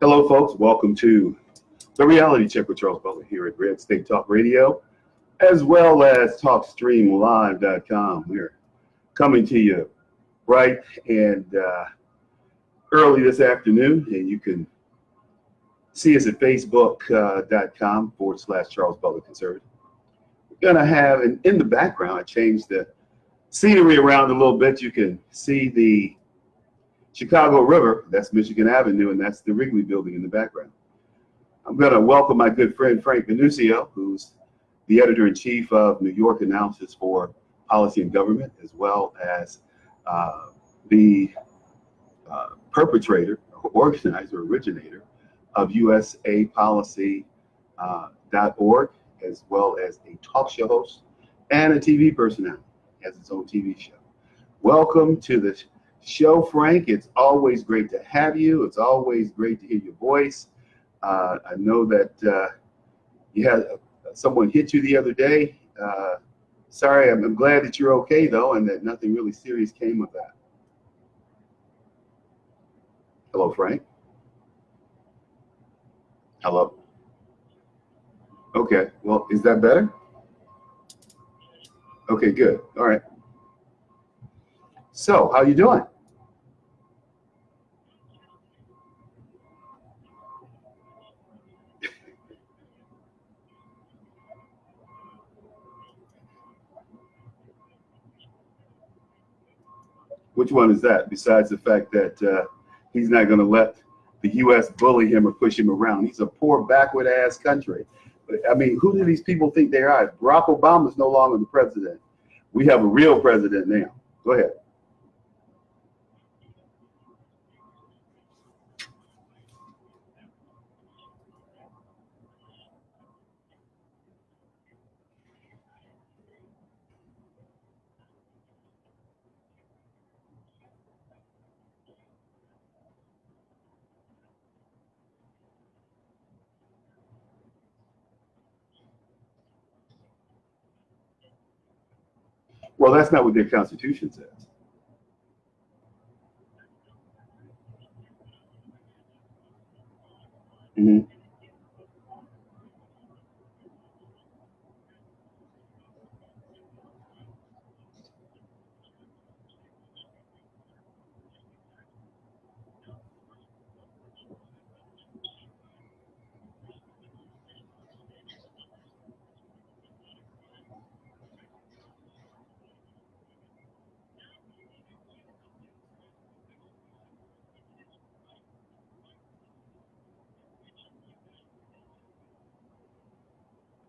Hello, folks. Welcome to the Reality Check with Charles Butler here at Red State Talk Radio, as well as TalkStreamLive.com. We're coming to you bright and early this afternoon, and you can see us at Facebook.com/Charles Butler Conservative. We're going to have, and in the background, I changed the scenery around a little bit. You can see the Chicago River, that's Michigan Avenue, and that's the Wrigley Building in the background. I'm going to welcome my good friend Frank Vernuccio, who's the editor-in-chief of New York Analysis for Policy and Government, as well as the perpetrator, organizer, originator of USAPolicy.org, as well as a talk show host and a TV personality. He has his own TV show. Welcome to the show, Frank. It's always great to have you. It's always great to hear your voice. I know that you had someone hit you the other day. Sorry, I'm glad that you're okay, though, and that nothing really serious came of that. Hello, Frank. Hello. Okay, well, is that better? Okay, good. All right. So, how you doing? Which one is that, besides the fact that he's not going to let the U.S. bully him or push him around? He's a poor, backward-ass country. I mean, who do these people think they are? Barack Obama's no longer the president. We have a real president now. Go ahead. Well, that's not what their Constitution says. Mm-hmm.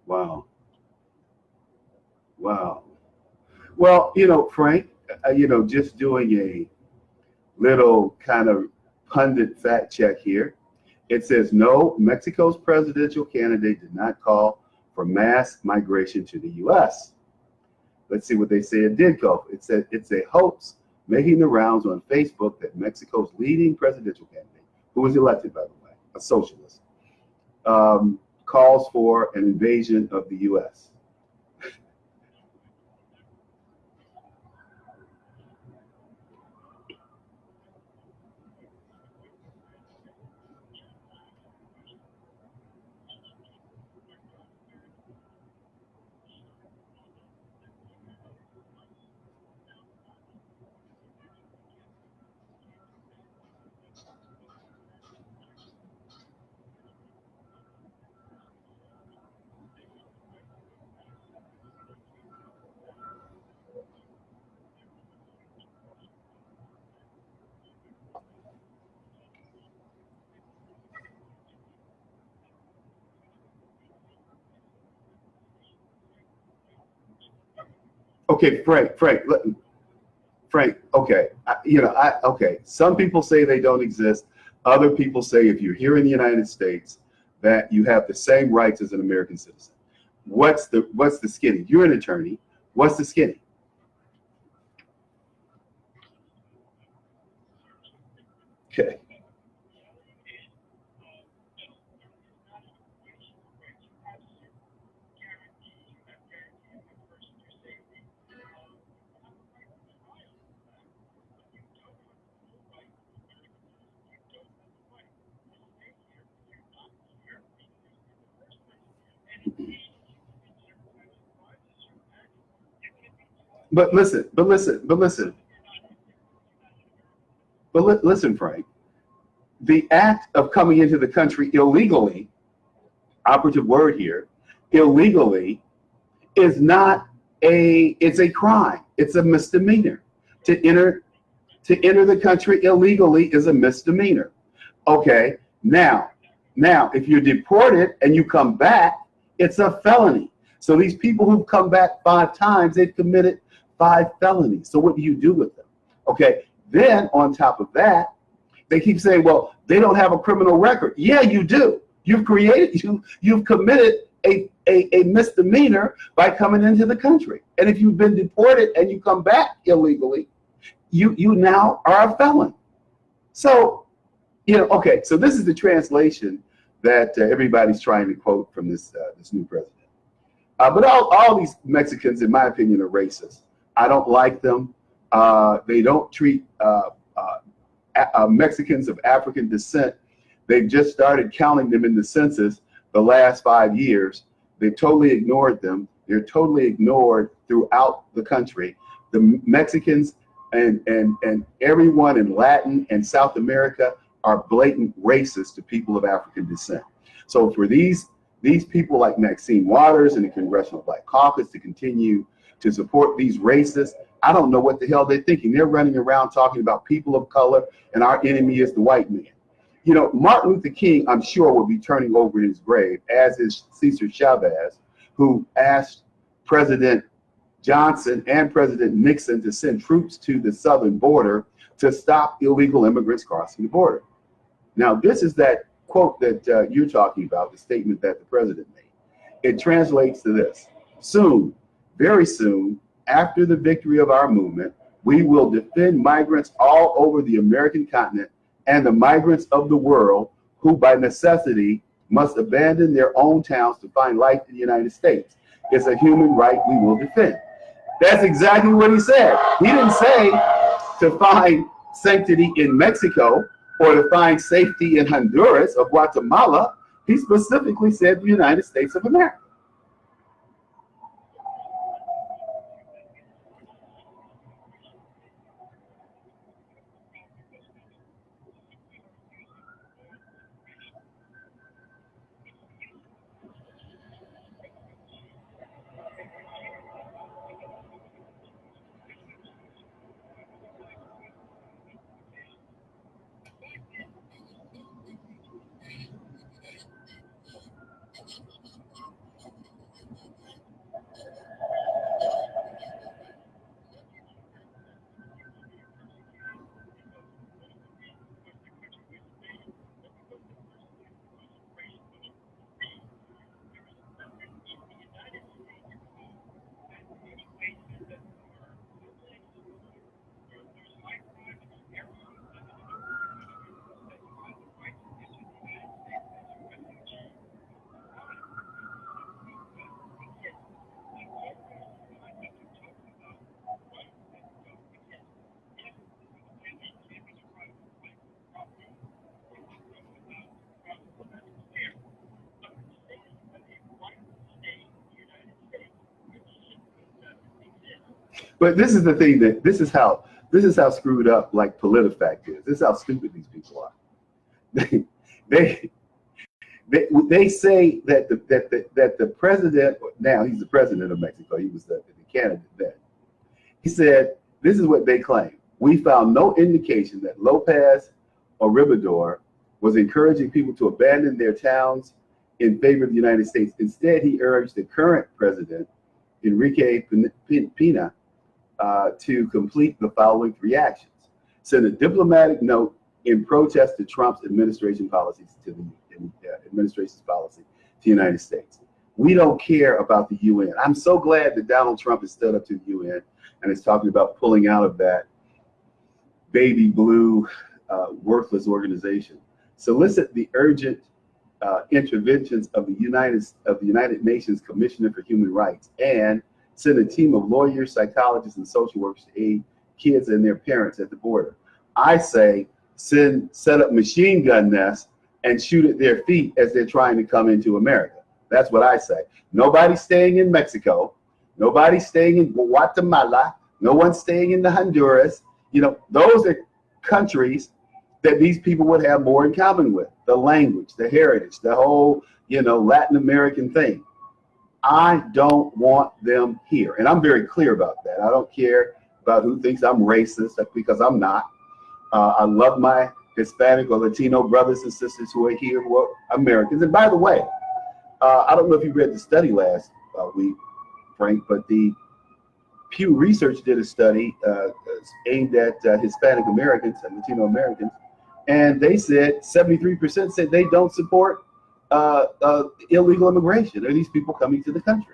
Wow. Wow. Well, Frank, just doing a little kind of pundit fact check here. It says, no, Mexico's presidential candidate did not call for mass migration to the U.S. Let's see what they say it did call. It said it's a hoax making the rounds on Facebook that Mexico's leading presidential candidate, who was elected, by the way, a socialist, calls for an invasion of the U.S. Okay, Frank, okay, okay. Some people say they don't exist. Other people say if you're here in the United States, that you have the same rights as an American citizen. What's the skinny? You're an attorney. What's the skinny? Okay. But listen, Frank. The act of coming into the country illegally, operative word here, illegally, is not it's a crime. It's a misdemeanor. To enter the country illegally is a misdemeanor. Okay, now if you're deported and you come back, it's a felony. So these people who've come back 5 times, they've committed 5 felonies. So what do you do with them? Okay, then on top of that, they keep saying, well, they don't have a criminal record. Yeah, you do. You've committed a misdemeanor by coming into the country. And if you've been deported and you come back illegally, you now are a felon. So, okay, so this is the translation that everybody's trying to quote from this new president. But all these Mexicans, in my opinion, are racist. I don't like them. They don't treat Mexicans of African descent. They've just started counting them in the census the last 5 years. They've totally ignored them. They're totally ignored throughout the country. The Mexicans and everyone in Latin and South America are blatant racists to people of African descent. So for these people like Maxine Waters and the Congressional Black Caucus to continue to support these racists, I don't know what the hell they're thinking. They're running around talking about people of color and our enemy is the white man. Martin Luther King, I'm sure, will be turning over in his grave, as is Cesar Chavez, who asked President Johnson and President Nixon to send troops to the southern border to stop illegal immigrants crossing the border. Now, this is that quote that you're talking about, the statement that the president made. It translates to this: soon, very soon, after the victory of our movement, we will defend migrants all over the American continent and the migrants of the world who by necessity must abandon their own towns to find life in the United States. It's a human right we will defend. That's exactly what he said. He didn't say to find sanctity in Mexico or to find safety in Honduras or Guatemala. He specifically said the United States of America. But this is the thing that this is how screwed up like PolitiFact is. This is how stupid these people are. They say that the president, now he's the president of Mexico, he was the candidate then. He said, this is what they claim: we found no indication that Lopez Obrador was encouraging people to abandon their towns in favor of the United States. Instead, he urged the current president, Enrique Pena, to complete the following 3 actions: send a diplomatic note in protest to Trump's administration's policy to the United States. We don't care about the UN. I'm so glad that Donald Trump has stood up to the UN and is talking about pulling out of that baby blue, worthless organization. Solicit the urgent interventions of the United Nations Commissioner for Human Rights, and send a team of lawyers, psychologists, and social workers to aid kids and their parents at the border. I say set up machine gun nests and shoot at their feet as they're trying to come into America. That's what I say. Nobody's staying in Mexico. Nobody's staying in Guatemala. No one's staying in the Honduras. You know, those are countries that these people would have more in common with. The language, the heritage, the whole, you know, Latin American thing. I don't want them here. And I'm very clear about that. I don't care about who thinks I'm racist, because I'm not. I love my Hispanic or Latino brothers and sisters who are here, who are Americans. And by the way, I don't know if you read the study last week, Frank, but the Pew Research did a study aimed at Hispanic Americans and Latino Americans, and they said 73% said they don't support illegal immigration, or these people coming to the country.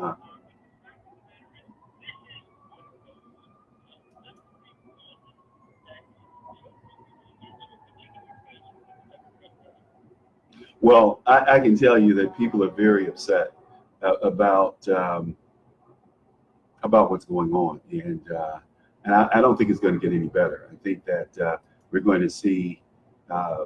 Uh, well, I can tell you that people are very upset about what's going on, and I don't think it's going to get any better. I think that we're going to see uh,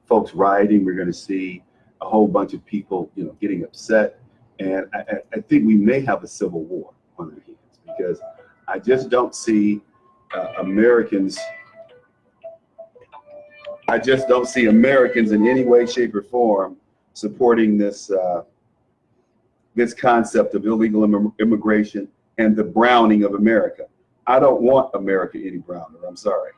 folks rioting. We're going to see a whole bunch of people, you know, getting upset, and I think we may have a civil war on our hands, because I just don't see Americans. I just don't see Americans in any way, shape, or form supporting this concept of illegal immigration and the browning of America. I don't want America any browner. I'm sorry.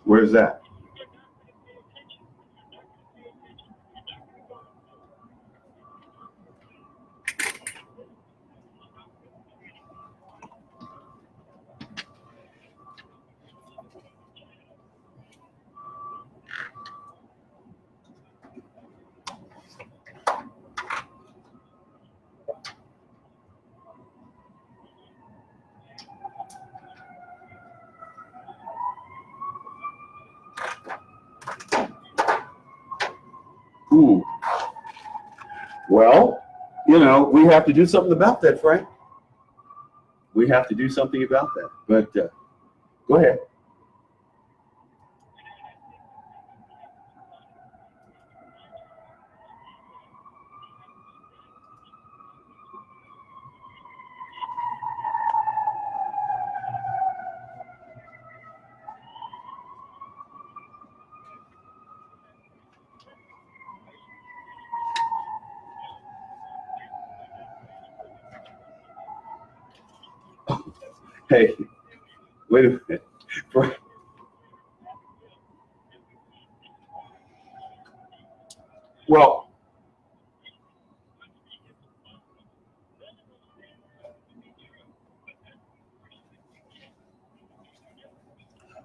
Where's that? Ooh. Well, you know, we have to do something about that, Frank. We have to do something about that. But go ahead. Hey, wait a minute. Well,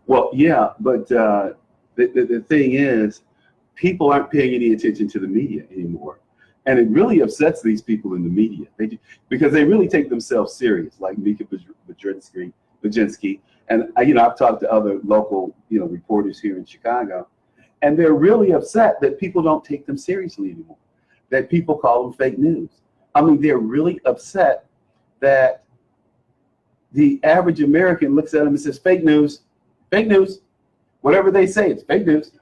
well, yeah, but the thing is, people aren't paying any attention to the media anymore. And it really upsets these people in the media, because they really take themselves serious, like Mika Brzezinski. And I've talked to other local, reporters here in Chicago, and they're really upset that people don't take them seriously anymore, that people call them fake news. I mean, they're really upset that the average American looks at them and says, fake news, fake news. Whatever they say, it's fake news.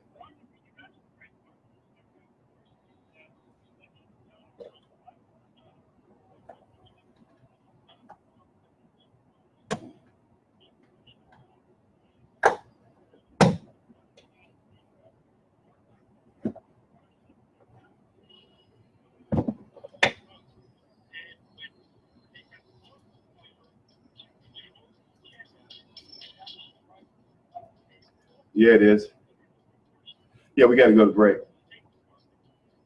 Yeah, it is. Yeah, we got to go to break.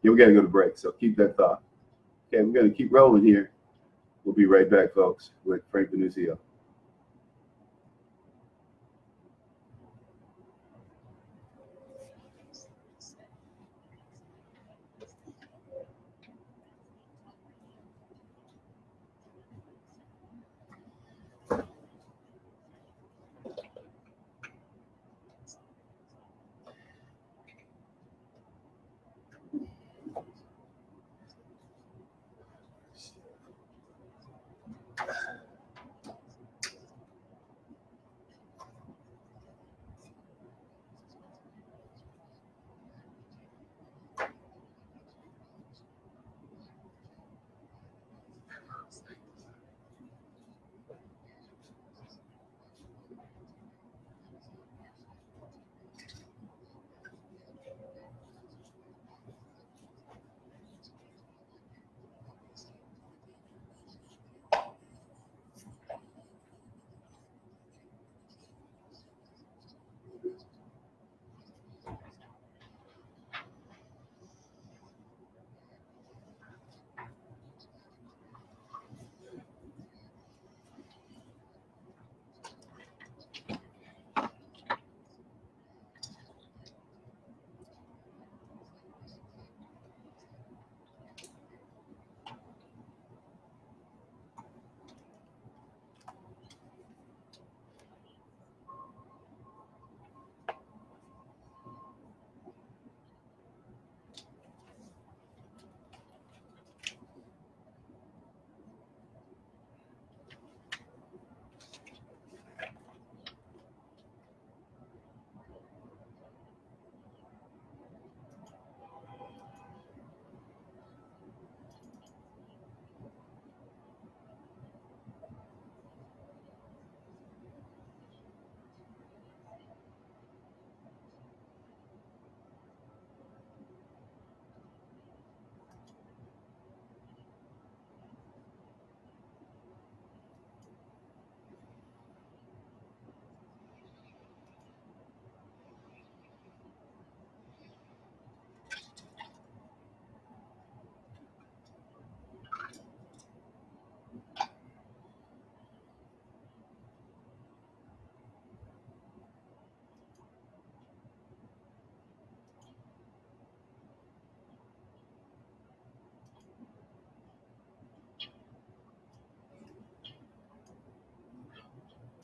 Yeah, we got to go to break. So keep that thought. Okay, we're going to keep rolling here. We'll be right back, folks, with Frank Vernuccio.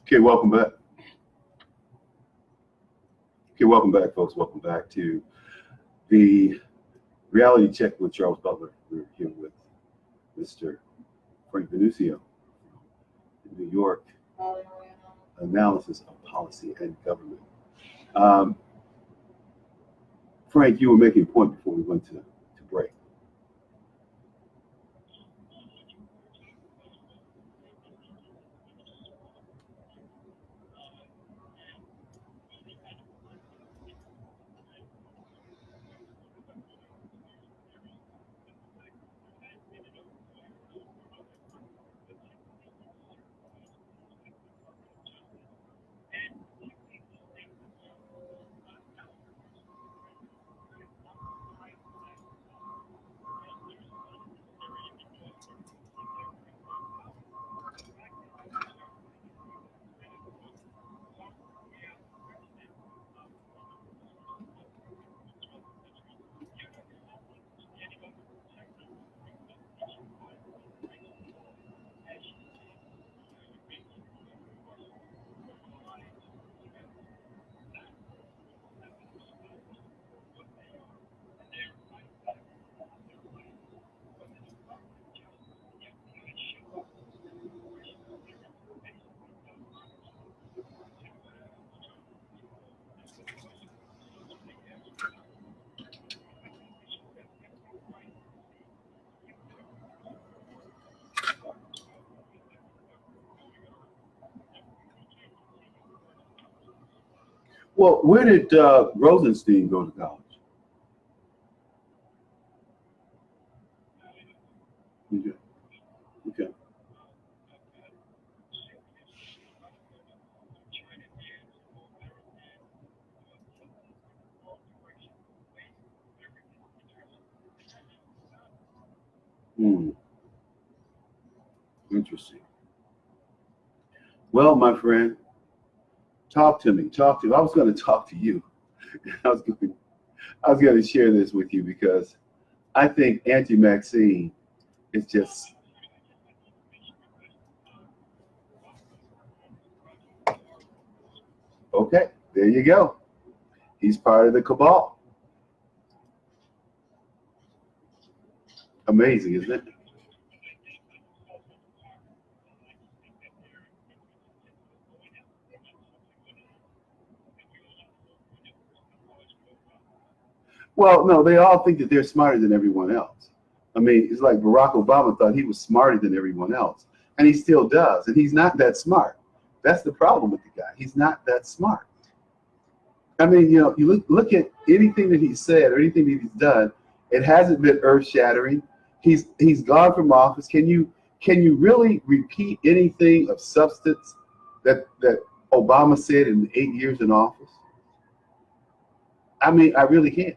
Okay, welcome back. Okay, welcome back, folks. Welcome back to the reality check with Charles Butler. We're here with Mr. Frank Vernuccio, New York analysis of policy and government. Um, Frank, you were making a point before we went to break. Well, where did Rosenstein go to college? Okay. Okay. Hmm. Interesting. Well, my friend, talk to me. Talk to me. I was going to talk to you. I was going. I was going to share this with you because I think anti-Maxine is just okay. There you go. He's part of the cabal. Amazing, isn't it? Well, no, they all think that they're smarter than everyone else. I mean, it's like Barack Obama thought he was smarter than everyone else, and he still does, and he's not that smart. That's the problem with the guy. He's not that smart. I mean, you look at anything that he's said or anything that he's done, it hasn't been earth shattering. He's gone from office. Can you really repeat anything of substance that Obama said in 8 years in office? I mean, I really can't.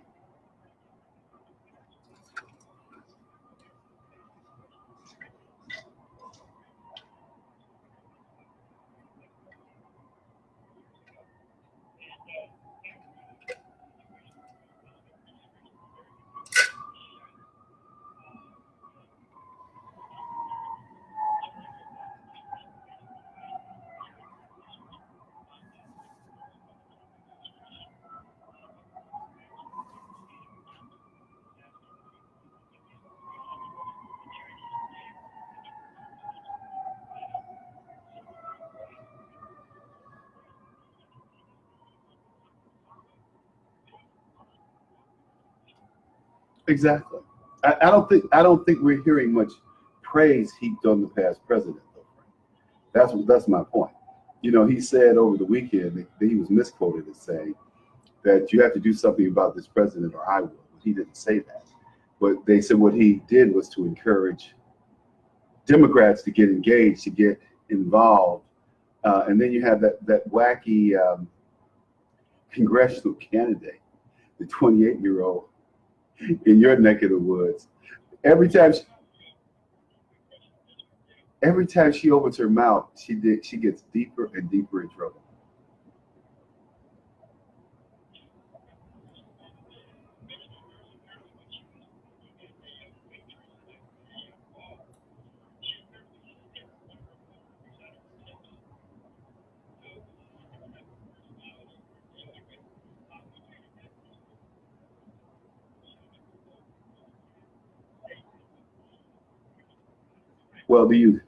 Exactly. I don't think we're hearing much praise heaped on the past president, though. That's my point. He said over the weekend that he was misquoted as saying that you have to do something about this president or I will. He didn't say that. But they said what he did was to encourage Democrats to get engaged, to get involved. And then you have that wacky congressional candidate, the 28-year-old in your neck of the woods. Every time she, every time she opens her mouth, she gets deeper and deeper in trouble. Well, the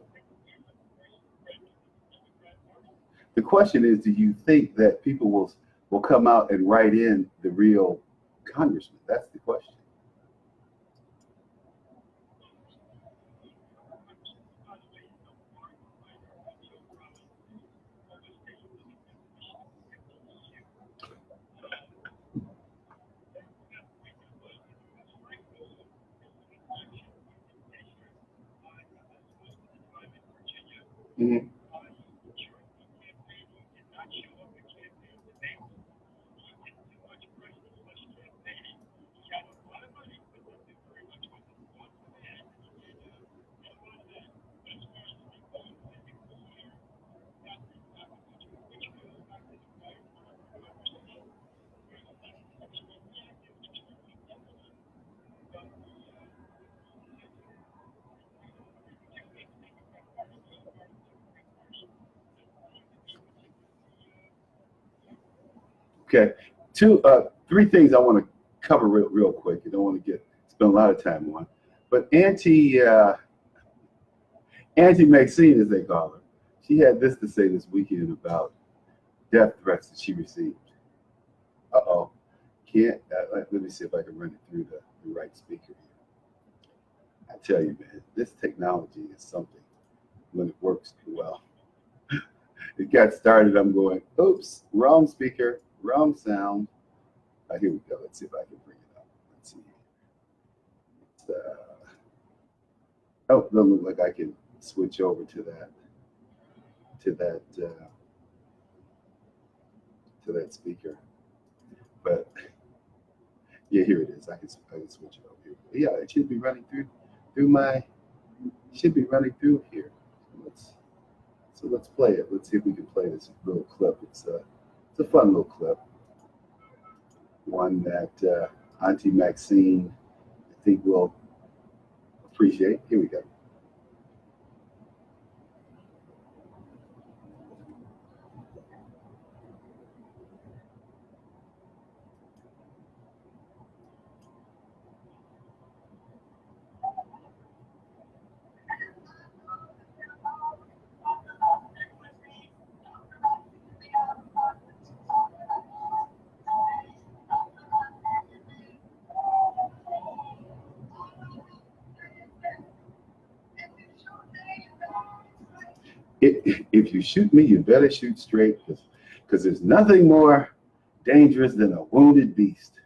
question is, do you think that people will come out and write in the real congressman? That's the question. Mhm. Okay, three things I want to cover real quick. I don't want to spend a lot of time on, but Angie Maxine, as they call her, she had this to say this weekend about death threats that she received. Uh-oh. Can't, let me see if I can run it through the right speaker here. I tell you, man, this technology is something when it works well. It got started, I'm going, oops, wrong speaker, wrong sound. Here we go. Let's see if I can bring it up. Let's see. Oh, it doesn't look like I can switch over to that speaker. But yeah, here it is. I can switch it over here. Yeah, it should be running through here. Let's play it. Let's see if we can play this little clip. It's a fun little clip. One that Auntie Maxine, I think, will appreciate. Here we go. If you shoot me, you better shoot straight, because there's nothing more dangerous than a wounded beast.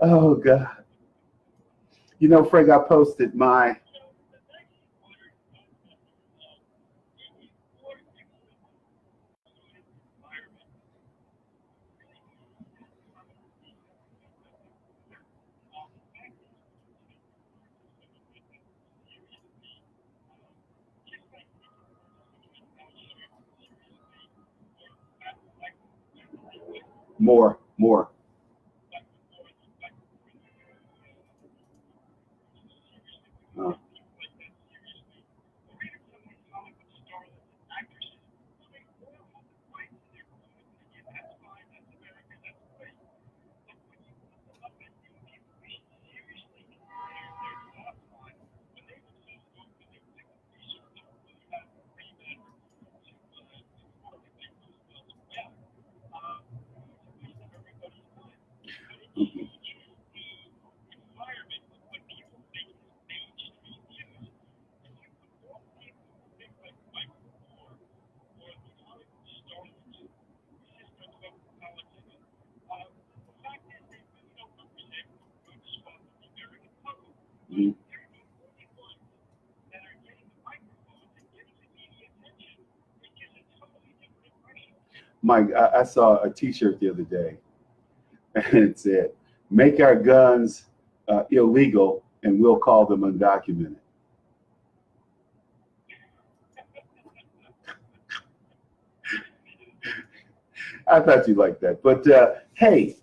Oh, God. You know, Frank, I posted my... More. Mm-hmm. Mike, I saw a T-shirt the other day, and it said, "Make our guns illegal, and we'll call them undocumented." I thought you liked that. But hey,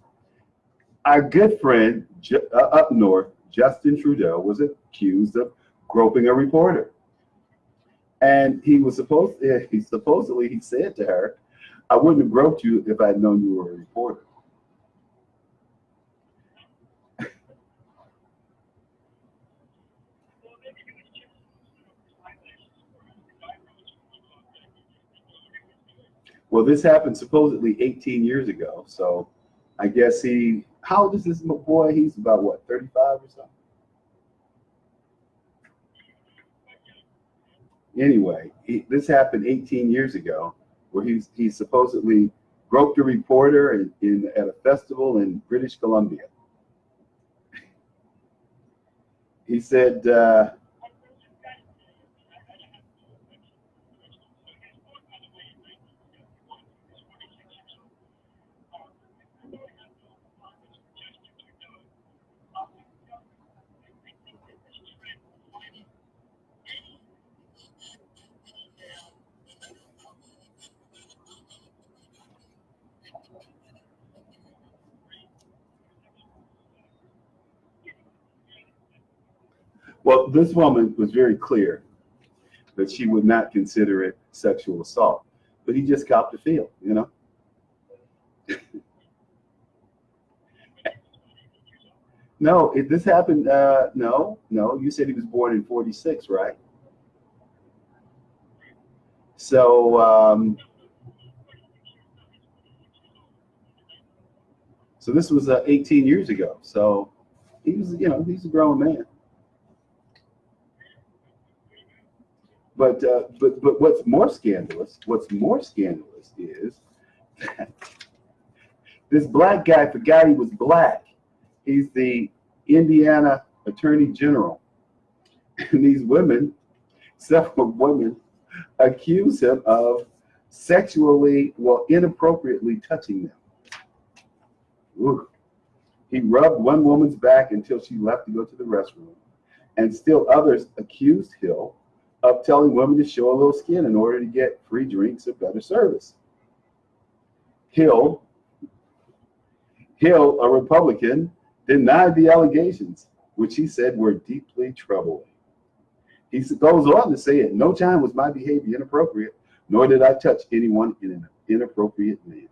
our good friend up north, Justin Trudeau, was accused of groping a reporter, and he supposedly said to her, "I wouldn't have groped you if I'd known you were a reporter." Well, this happened supposedly 18 years ago. So I guess how old is this boy? He's about what, 35 or something? Anyway, this happened 18 years ago, where he supposedly groped a reporter at a festival in British Columbia. He said, well, this woman was very clear that she would not consider it sexual assault, but he just copped a feel, you know? No, this happened. No, you said he was born in 46, right? So, so this was 18 years ago. So he's a grown man. But what's more scandalous is This black guy forgot he was black. He's the Indiana Attorney General. And these women, several women, accuse him of sexually, well, inappropriately touching them. Ooh. He rubbed one woman's back until she left to go to the restroom. And still others accused Hill of telling women to show a little skin in order to get free drinks or better service. Hill, a Republican, denied the allegations, which he said were deeply troubling. He goes on to say, at no time was my behavior inappropriate, nor did I touch anyone in an inappropriate manner.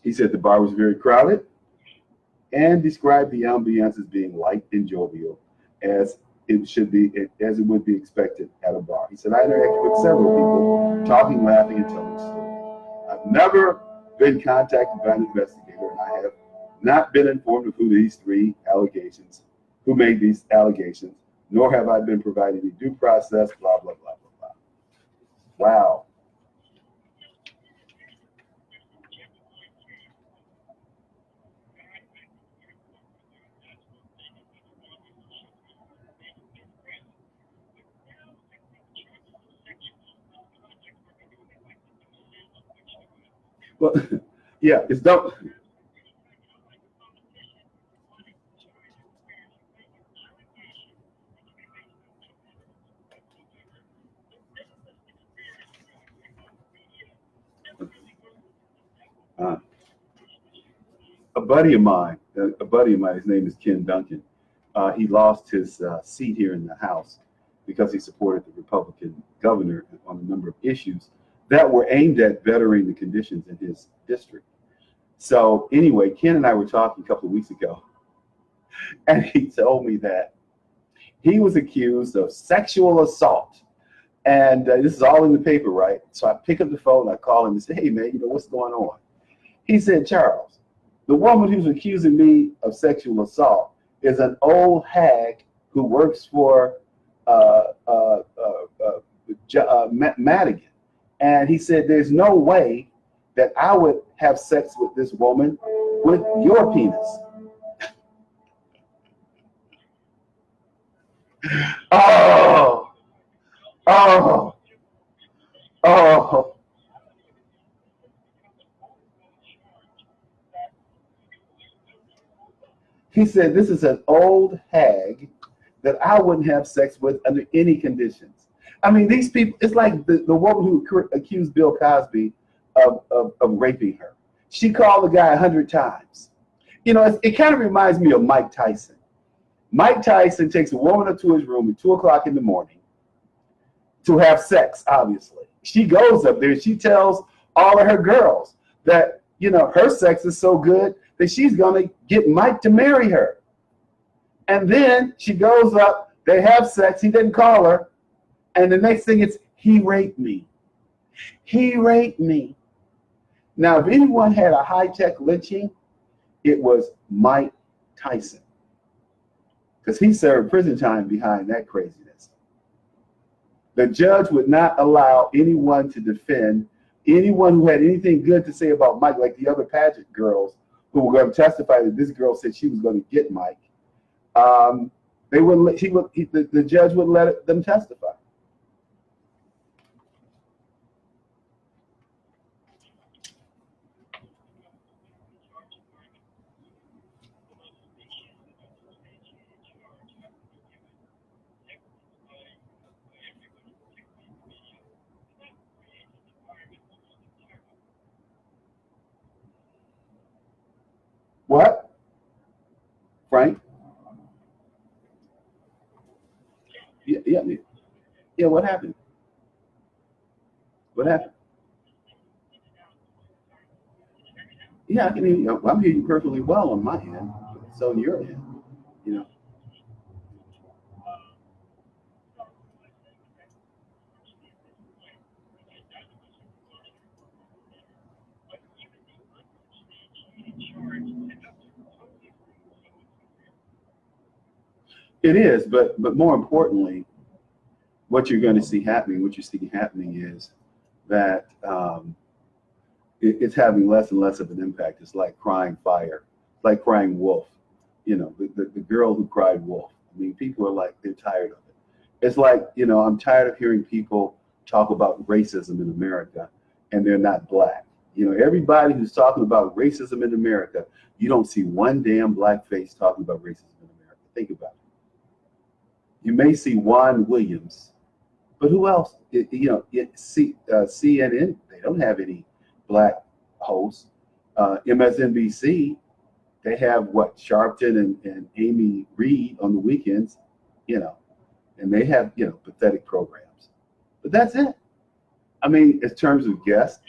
He said the bar was very crowded and described the ambiance as being light and jovial, as it would be expected at a bar. He said, I interacted with several people, talking, laughing, and telling stories. I've never been contacted by an investigator, and I have not been informed of who made these allegations, nor have I been provided any due process, blah, blah, blah, blah, blah. Wow. Well, yeah, it's don't. Uh, a buddy of mine, his name is Ken Duncan. He lost his seat here in the House because he supported the Republican governor on a number of issues that were aimed at bettering the conditions in his district. So anyway, Ken and I were talking a couple of weeks ago, and he told me that he was accused of sexual assault. And this is all in the paper, right? So I pick up the phone, I call him and say, hey, man, what's going on? He said, Charles, the woman who's accusing me of sexual assault is an old hag who works for Madigan. And he said, there's no way that I would have sex with this woman with your penis. Oh, oh, oh. He said, this is an old hag that I wouldn't have sex with under any conditions. I mean, these people, it's like the woman who accused Bill Cosby of raping her. She called the guy 100 times. It kind of reminds me of Mike Tyson. Mike Tyson takes a woman up to his room at 2 o'clock in the morning to have sex, obviously. She goes up there and she tells all of her girls that, her sex is so good that she's going to get Mike to marry her. And then she goes up, they have sex, he didn't call her, and the next thing is, he raped me. He raped me. Now, if anyone had a high-tech lynching, it was Mike Tyson, because he served prison time behind that craziness. The judge would not allow anyone to defend anyone who had anything good to say about Mike, like the other pageant girls who were going to testify that this girl said she was going to get Mike. They wouldn't. The judge wouldn't let them testify. What, Frank? Yeah, yeah, yeah. What happened? What happened? Yeah, I can hear you. I'm hearing you perfectly well on my end. So on your end, you know, it is. But more importantly, what you're going to see happening, what you're seeing happening is that it's having less and less of an impact. It's like crying fire, like crying wolf. You know, the girl who cried wolf. I mean, people are like, they're tired of it. It's like, you know, I'm tired of hearing people talk about racism in America and they're not black. You know, everybody who's talking about racism in America, you don't see one damn black face talking about racism in America. Think about it. You may see Juan Williams, but who else? CNN, they don't have any black hosts. MSNBC, they have what, Sharpton and Amy Reed on the weekends, you know, and they have, you know, pathetic programs. But that's it. I mean, in terms of guests.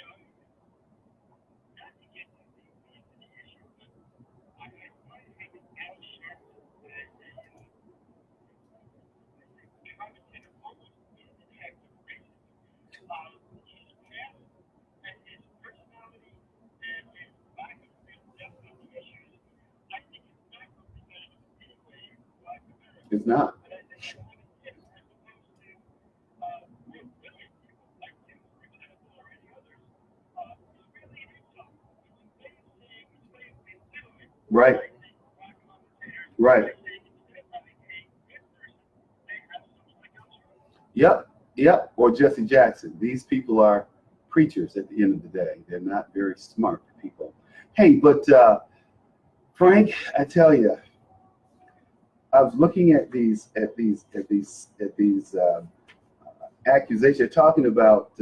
It's not. Right. Right. Yep. Yep. Or Jesse Jackson. These people are preachers at the end of the day. They're not very smart people. Hey, but Frank, I tell you, I was looking at these accusations. They're talking about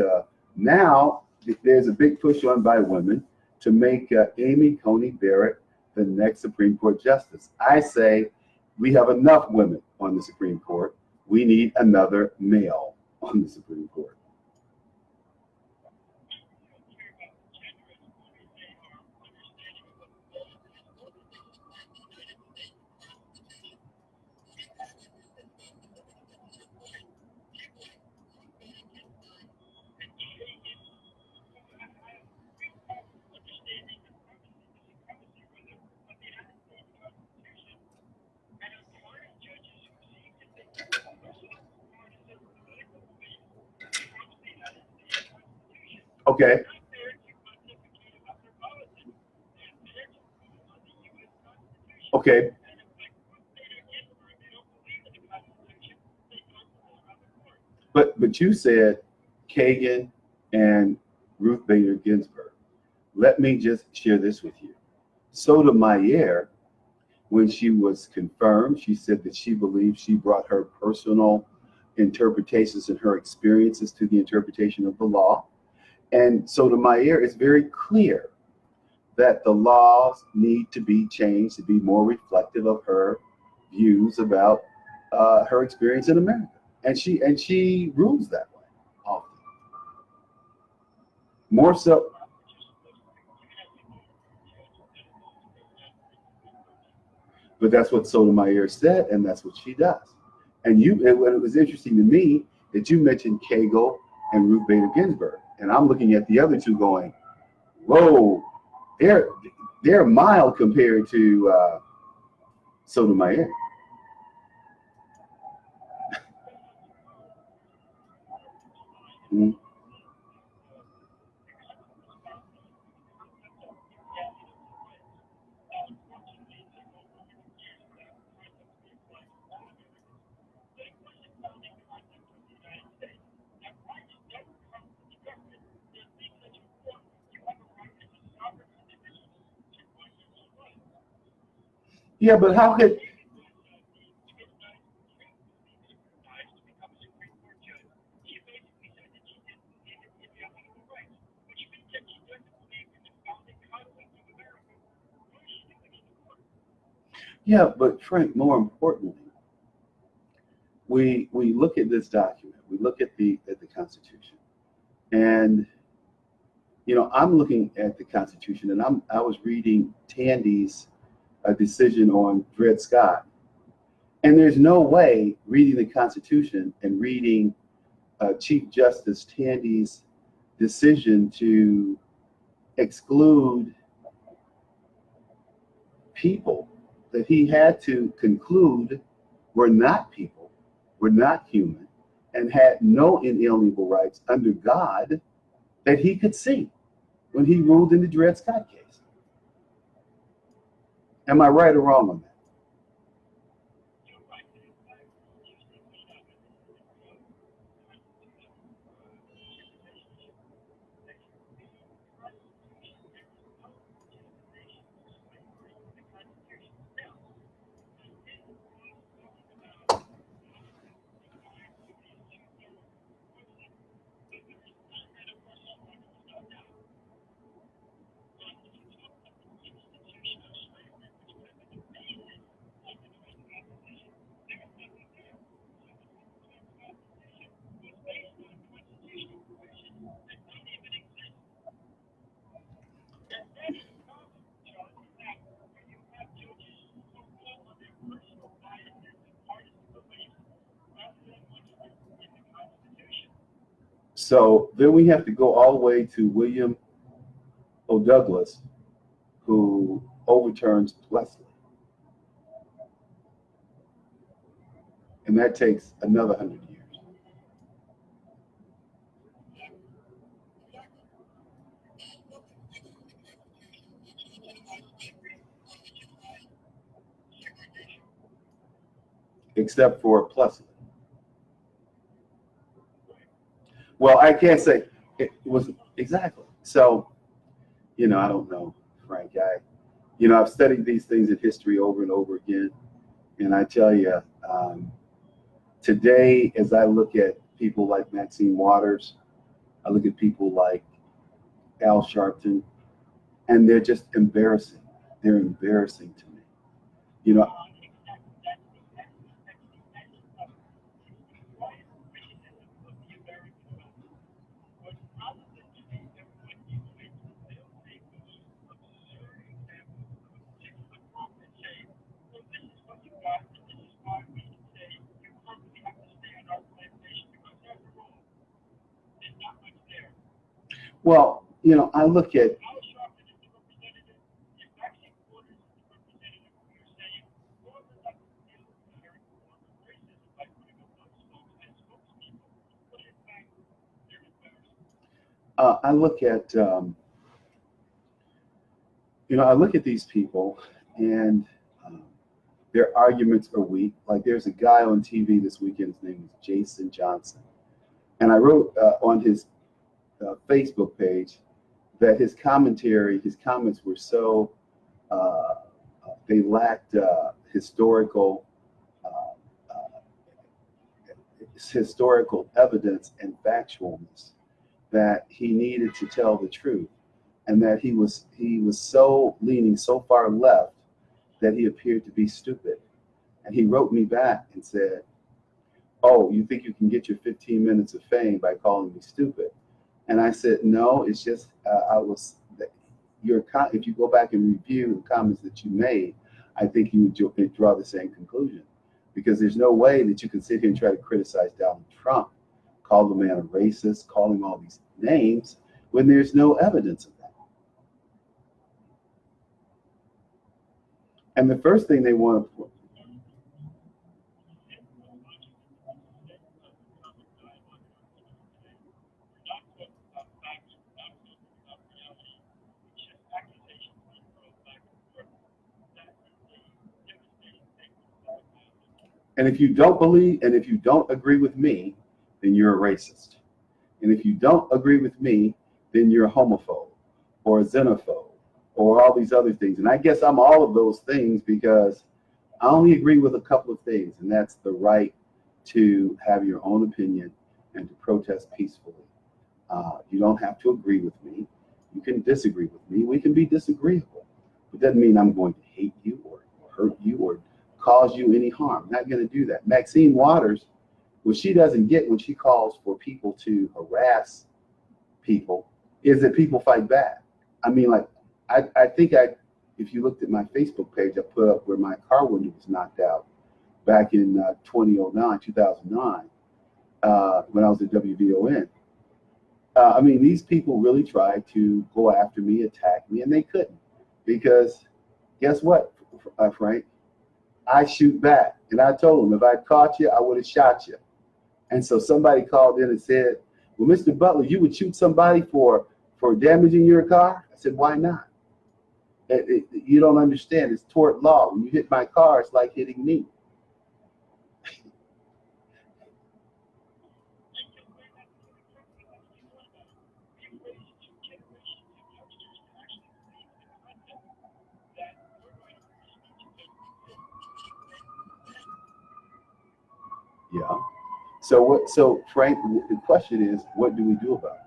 now there's a big push on by women to make Amy Coney Barrett the next Supreme Court justice. I say we have enough women on the Supreme Court. We need another male on the Supreme Court. Okay. Okay. But you said Kagan and Ruth Bader Ginsburg. Let me just share this with you. Sotomayor, when she was confirmed, she said that she believed she brought her personal interpretations and her experiences to the interpretation of the law. And Sotomayor is very clear that the laws need to be changed to be more reflective of her views about her experience in America. And she rules that way often. More so. But that's what Sotomayor said, and that's what she does. And it was interesting to me that you mentioned Cagle and Ruth Bader Ginsburg. And I'm looking at the other two going, whoa, they're mild compared to Sotomayor. Mhm. Yeah, but how could yeah, but Frank, more importantly, we look at this document, we look at the Constitution, and you know, I'm looking at the Constitution, and I was reading Tandy's decision on Dred Scott, and there's no way reading the Constitution and reading Chief Justice Tandy's decision to exclude people that he had to conclude were not people, were not human, and had no inalienable rights under God that he could see. when he ruled in the Dred Scott case. Am I right or wrong on that? So then we have to go all the way to William O. Douglas, who overturns Wesley. And that takes another 100 years. Except for Plessy. Well, I can't say it was exactly. So, I don't know, Frank. I've studied these things in history over and over again. And I tell you, today, as I look at people like Maxine Waters, I look at people like Al Sharpton, and they're just embarrassing. They're embarrassing to me. Well, I look at I look at I look at these people, and their arguments are weak. Like there's a guy on TV this weekend. His name is Jason Johnson, and I wrote on his Facebook page that his comments were so they lacked historical evidence and factualness, that he needed to tell the truth, and that he was so leaning so far left that he appeared to be stupid. And he wrote me back and said, "Oh, you think you can get your 15 minutes of fame by calling me stupid?" And I said, "No, it's just if you go back and review the comments that you made, I think you would draw the same conclusion, because there's no way that you can sit here and try to criticize Donald Trump, call the man a racist, call him all these names, when there's no evidence of that." And the first thing they want to and if you don't agree with me, then you're a racist. And if you don't agree with me, then you're a homophobe or a xenophobe or all these other things. And I guess I'm all of those things, because I only agree with a couple of things, and that's the right to have your own opinion and to protest peacefully. You don't have to agree with me. You can disagree with me. We can be disagreeable. It doesn't mean I'm going to hate you or hurt you or cause you any harm. I'm not going to do that. Maxine Waters, what she doesn't get when she calls for people to harass people is that people fight back. I mean, like, I think if you looked at my Facebook page, I put up where my car window was knocked out back in 2009, when I was at WVON. I mean, these people really tried to go after me, attack me, and they couldn't, because guess what, Frank? I shoot back. And I told them, if I caught you, I would have shot you. And so somebody called in and said, "Well, Mr. Butler, you would shoot somebody for for damaging your car? I said, why not? You don't understand. It's tort law. When you hit my car, it's like hitting me. Yeah. So what? So Frank, the question is, what do we do about it?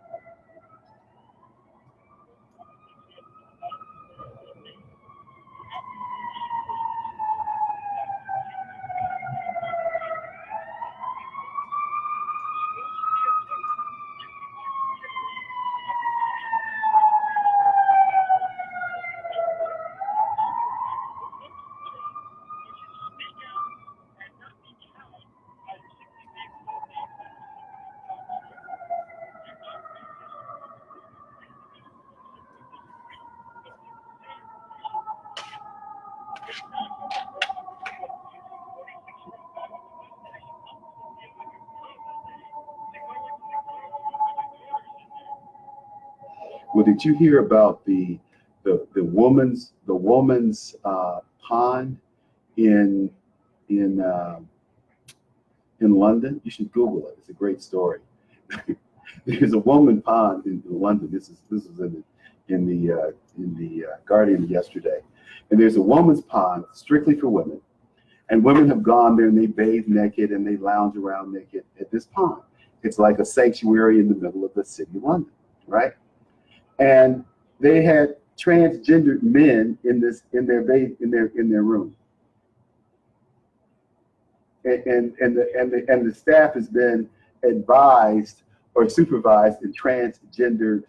Well, did you hear about the woman's pond in in uh, in London? You should Google it. It's a great story. There's a woman pond in London. This is in the Guardian yesterday, and there's a woman's pond strictly for women, and women have gone there and they bathe naked and they lounge around naked at this pond. It's like a sanctuary in the middle of the city of London, right? And they had transgendered men in their room, and the staff has been advised or supervised in transgendered,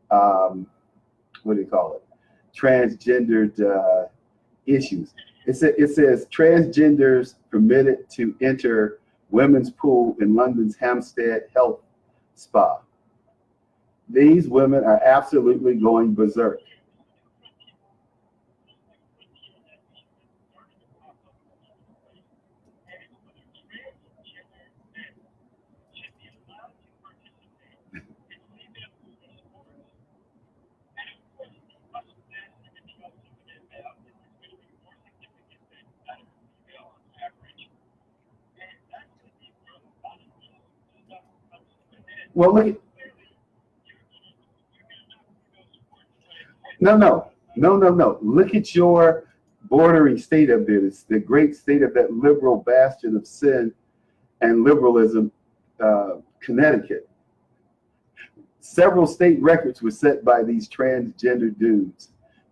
what do you call it? Transgendered issues. It says transgenders permitted to enter women's pool in London's Hampstead Health Spa. These women are absolutely going berserk. Well, look at, no. Look at your bordering state up there. It's the great state of that liberal bastion of sin and liberalism, Connecticut. Several state records were set by these transgender dudes.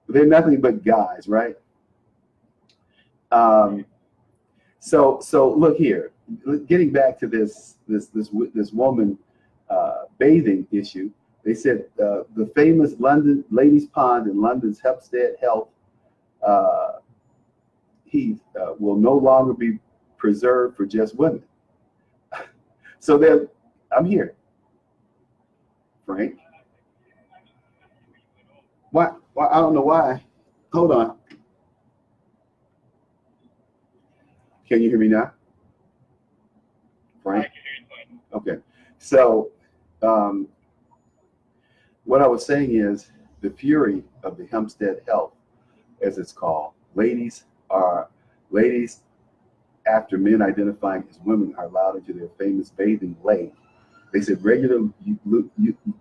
They're nothing but guys, right? Um, so look here. Getting back to this woman bathing issue, they said the famous London ladies' pond in London's Hampstead Health uh, Heath will no longer be preserved for just women. So then, I'm here, Frank. Why? Why? I don't know why. Hold on. Can you hear me now, Frank? Okay. So, um, what I was saying is the fury of the Hempstead Health, as it's called, ladies after men identifying as women are allowed into their famous bathing lake. They said regular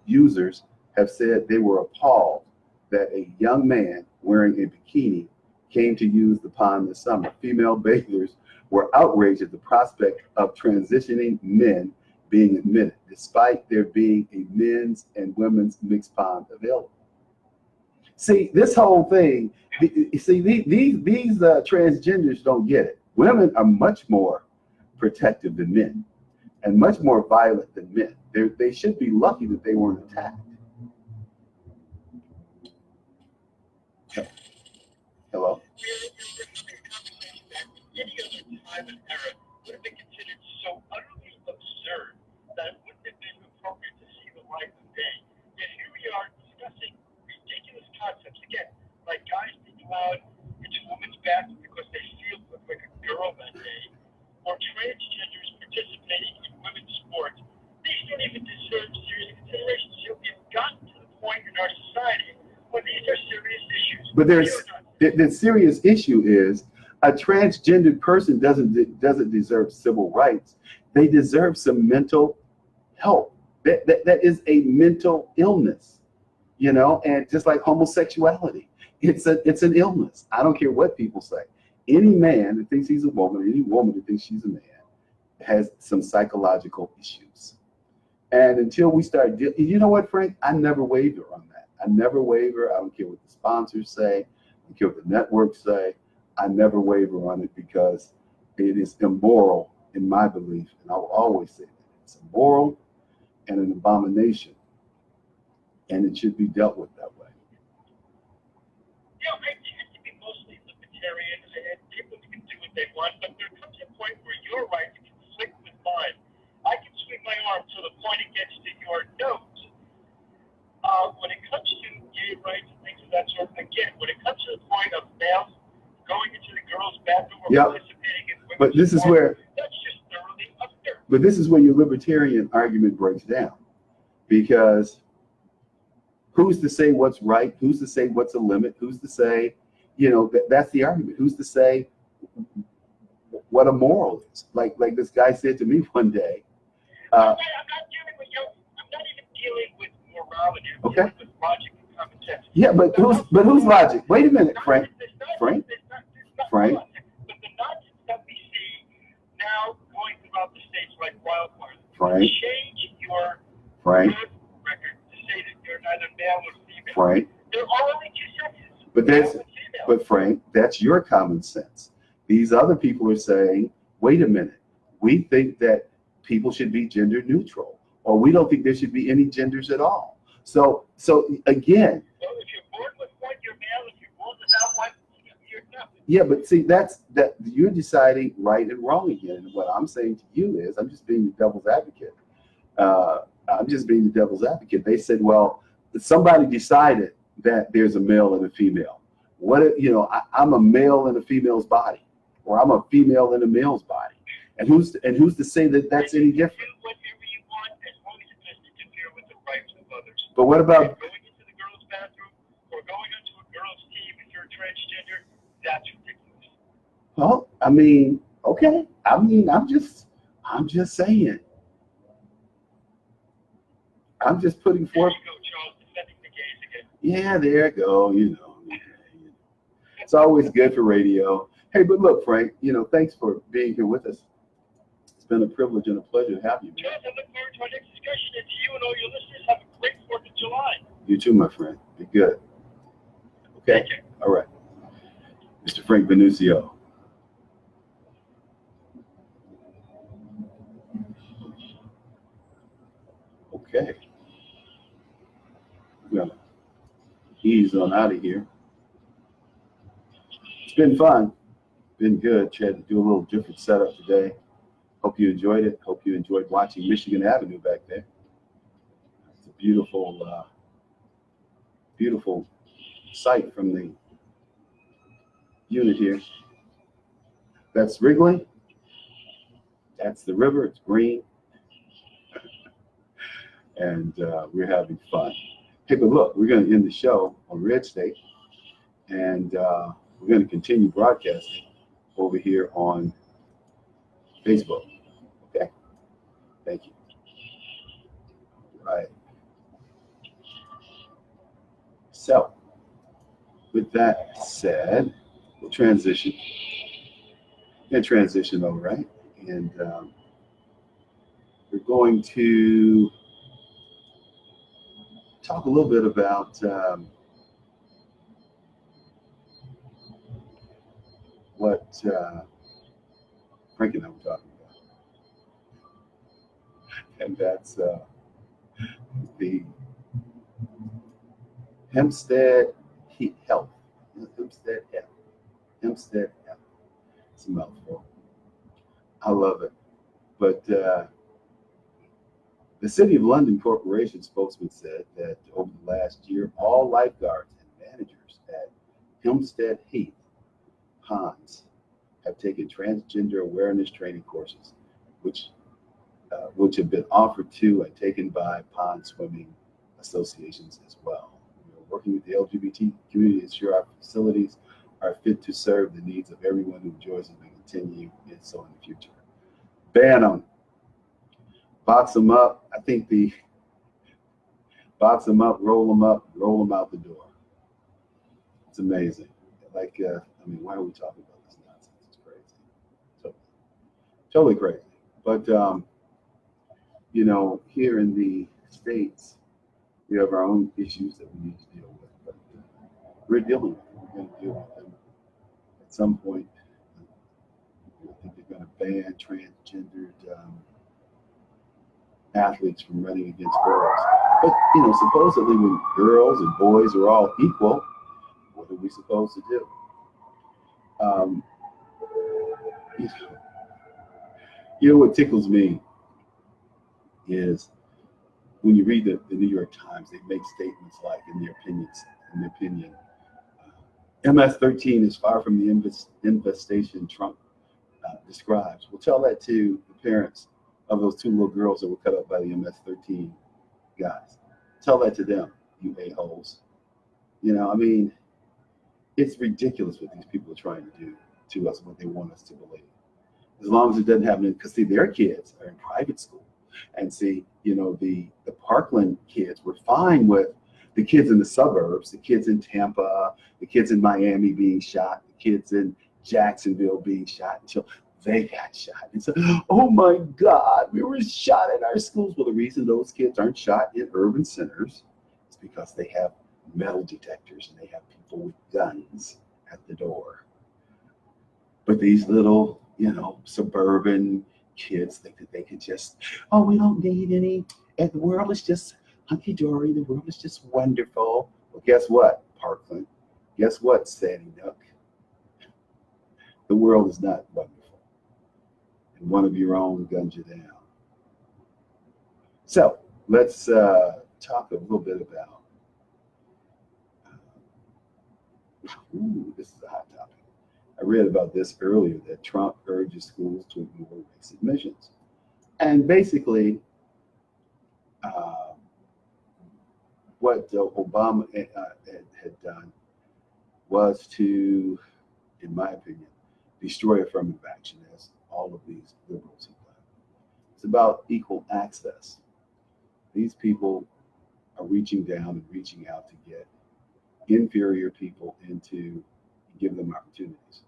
users have said they were appalled that a young man wearing a bikini came to use the pond this summer. Female bathers were outraged at the prospect of transitioning men being admitted, despite there being a men's and women's mixed pond available. See, this whole thing, see, these transgenders don't get it. Women are much more protective than men and much more violent than men. They should be lucky that they weren't attacked. Hello? Any other time and era would have been considered so utterly absurd that it wouldn't have been appropriate to see the light of day. Yet here we are discussing ridiculous concepts again, like guys being allowed into women's bathrooms because they feel like a girl that day, or transgenders participating in women's sports. These don't even deserve serious consideration. So we've gotten to the point point in our society when these are serious issues. But the serious issue is a transgendered person doesn't deserve civil rights. They deserve some mental help. That is a mental illness, and just like homosexuality, it's an illness. I don't care what people say. Any man that thinks he's a woman, any woman that thinks she's a man, has some psychological issues. And until we start, you know what, Frank? I never waver on that. I never waver. I don't care what the sponsors say. I don't care what the networks say. I never waver on it because it is immoral in my belief. And I will always say that. It's immoral and an abomination. And it should be dealt with that way. I tend to be mostly libertarian, and people can do what they want, but there comes a point where your right to conflict with mine. I can swing my arm to the point it gets to your nose. When it comes to gay rights and things of that sort, again, when it comes to the point of males going into the girls' bathroom or participating in women's sports, that's just thoroughly unfair. But this is where your libertarian argument breaks down, because who's to say what's right? Who's to say what's a limit? Who's to say, that's the argument. Who's to say what a moral is? Like this guy said to me one day. I'm not dealing with I'm not even dealing with morality. I'm dealing with logic and common sense. Yeah, but whose logic? Wait a minute, Frank. Frank. But the nonsense that we see now going throughout the states like wildfire. Frank. Change your Frank. record to say that you're neither male or female. Frank. There are only two sexes. But Frank, that's your common sense. These other people are saying, wait a minute, we think that people should be gender neutral, or we don't think there should be any genders at all. So again. Well, if you're born with one, you're male. If you're born without one, you're nothing. Yeah, but see, that you're deciding right and wrong again. And what I'm saying to you is, I'm just being the devil's advocate. They said, well, somebody decided that there's a male and a female. What if, I'm a male in a female's body, or I'm a female in a male's body, and who's to say that that's any different? Do whatever you want, as long as it doesn't interfere with the rights of others. But what about going into the girls' bathroom or going into a girls' team if you're transgender? That's ridiculous. Well, I mean, okay. I mean, I'm just saying. I'm just putting forth. There you go, Charles, defending the gays again. Yeah, there you go. It's always good for radio. Hey, but look, Frank, thanks for being here with us. It's been a privilege and a pleasure to have you. Charles, I look forward to our next discussion, and to you and all your listeners, have a great 4th of July. You too, my friend. Be good. Okay? Thank you. All right. Mr. Frank Vernuccio. Okay. We're going to ease on out of here. It's been fun. Been good. Tried to do a little different setup today. Hope you enjoyed it. Hope you enjoyed watching Michigan Avenue back there. It's a beautiful, beautiful sight from the unit here. That's Wrigley. That's the river. It's green. And we're having fun. Hey, but look, we're going to end the show on Red State, and we're going to continue broadcasting over here on Facebook. Okay? Thank you. All right. So, with that said, we'll transition. All right? And we're going to talk a little bit about what Frank and I were talking about. And that's the Hempstead Health. Hempstead Health. It's a mouthful. I love it. But the City of London Corporation spokesman said that over the last year, all lifeguards and managers at Hempstead Heath ponds have taken transgender awareness training courses, which have been offered to and taken by Pond Swimming associations as well. Working with the LGBT community to ensure our facilities are fit to serve the needs of everyone who enjoys them and continue and so in the future. Ban them, box them up. I think the box them up, roll them out the door. It's amazing. Like, why are we talking about this nonsense? It's crazy. Totally crazy. But, here in the States, we have our own issues that we need to deal with. But we're dealing with them. We're going to deal with them at some point. I think they're going to ban transgendered athletes from running against girls. But, supposedly when girls and boys are all equal, what are we supposed to do? What tickles me is when you read the New York Times, they make statements like, in their opinion, MS-13 is far from the infestation Trump describes. Well, tell that to the parents of those two little girls that were cut up by the MS-13 guys. Tell that to them, you a-holes. It's ridiculous what these people are trying to do to us, what they want us to believe. As long as it doesn't happen, because see, their kids are in private school. And see, the Parkland kids were fine with the kids in the suburbs, the kids in Tampa, the kids in Miami being shot, the kids in Jacksonville being shot until they got shot. And so, oh my God, we were shot in our schools. Well, the reason those kids aren't shot in urban centers is because they have metal detectors and they have people with guns at the door. But these little, suburban kids think that they can just, we don't need any, and the world is just hunky-dory, the world is just wonderful. Well, guess what, Parkland? Guess what, Sandy Nook? The world is not wonderful. And one of your own guns you down. So, let's talk a little bit about, this is a hot topic. I read about this earlier, that Trump urges schools to ignore race admissions. And basically, what Obama had done was to, in my opinion, destroy affirmative action, as all of these liberals have done. It's about equal access. These people are reaching down and reaching out to get inferior people into, give them opportunities.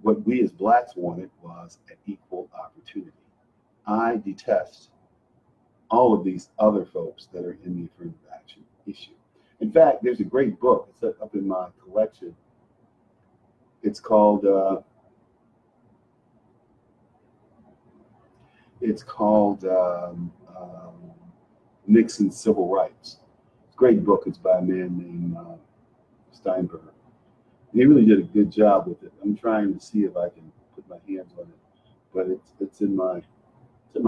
What we as blacks wanted was an equal opportunity. I detest all of these other folks that are in the affirmative action issue. In fact, there's a great book. It's up in my collection. It's called Nixon's Civil Rights. It's a great book. It's by a man named Steinberg. He really did a good job with it. I'm trying to see if I can put my hands on it, but it's in my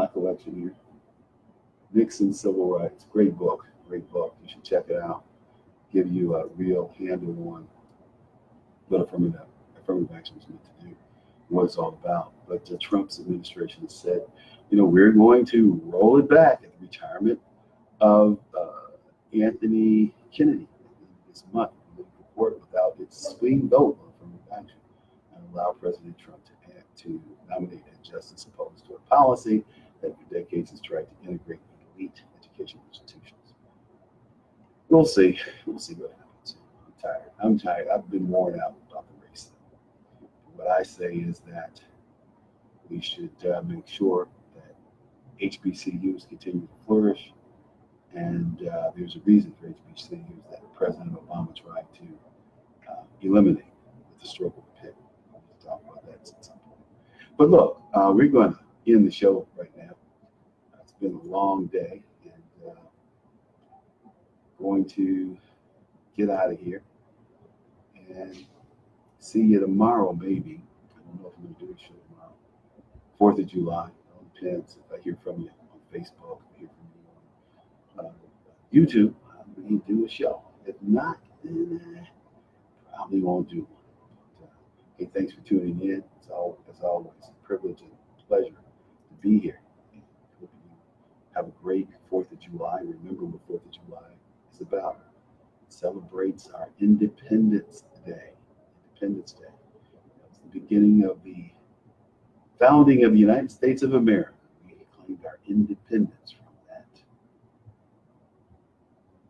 collection here. Nixon's Civil Rights, great book. You should check it out. Give you a real handle on what affirmative action is meant to do, what it's all about. But Trump's administration has said, we're going to roll it back at the retirement of Anthony Kennedy this month. Without its swing vote on affirmative action, and allow President Trump to nominate a justice opposed to a policy that for decades has tried to integrate elite educational institutions. We'll see what happens. I'm tired. I've been worn out about the race thing. What I say is that we should make sure that HBCUs continue to flourish. And there's a reason for HBCUs that President Obama tried to eliminate with the stroke of a pen. We'll talk about that at some point. But look, we're going to end the show right now. It's been a long day, and going to get out of here and see you tomorrow, maybe. I don't know if I'm going to do a show tomorrow. 4th of July. It all depends if I hear from you on Facebook, if I hear from you on YouTube, I'm going to do a show. If not, then I probably won't do one. But, hey, thanks for tuning in. As always, a privilege and pleasure to be here. And hope you have a great 4th of July. Remember what 4th of July about, celebrates our Independence Day. Independence Day. That's the beginning of the founding of the United States of America. We claimed our independence from that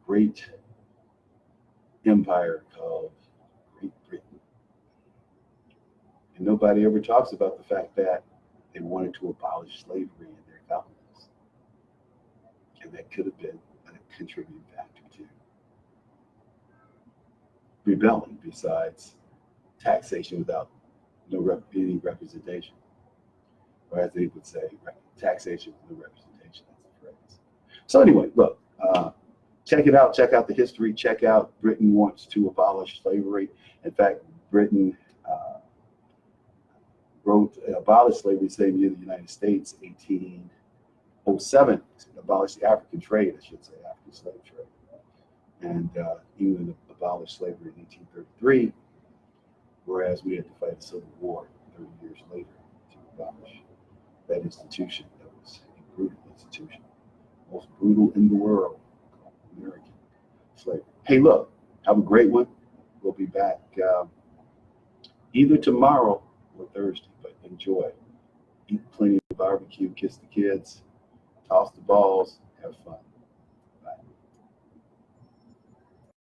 great empire called Great Britain. And nobody ever talks about the fact that they wanted to abolish slavery in their colonies. And that could have been a contributing factor to rebelling, besides taxation without any representation. Or as they would say, taxation with no representation. That's the phrase. So anyway, look, check it out. Check out the history. Check out Britain wants to abolish slavery. In fact, Britain abolished slavery the same year the United States, 1807, abolished the African trade, I should say, African slave trade. And England abolished slavery in 1833, whereas we had to fight a civil war 30 years later to abolish that institution. That was a brutal institution, most brutal in the world, American slavery. Hey, look, have a great one. We'll be back either tomorrow or Thursday, but enjoy. Eat plenty of barbecue, kiss the kids, toss the balls, have fun.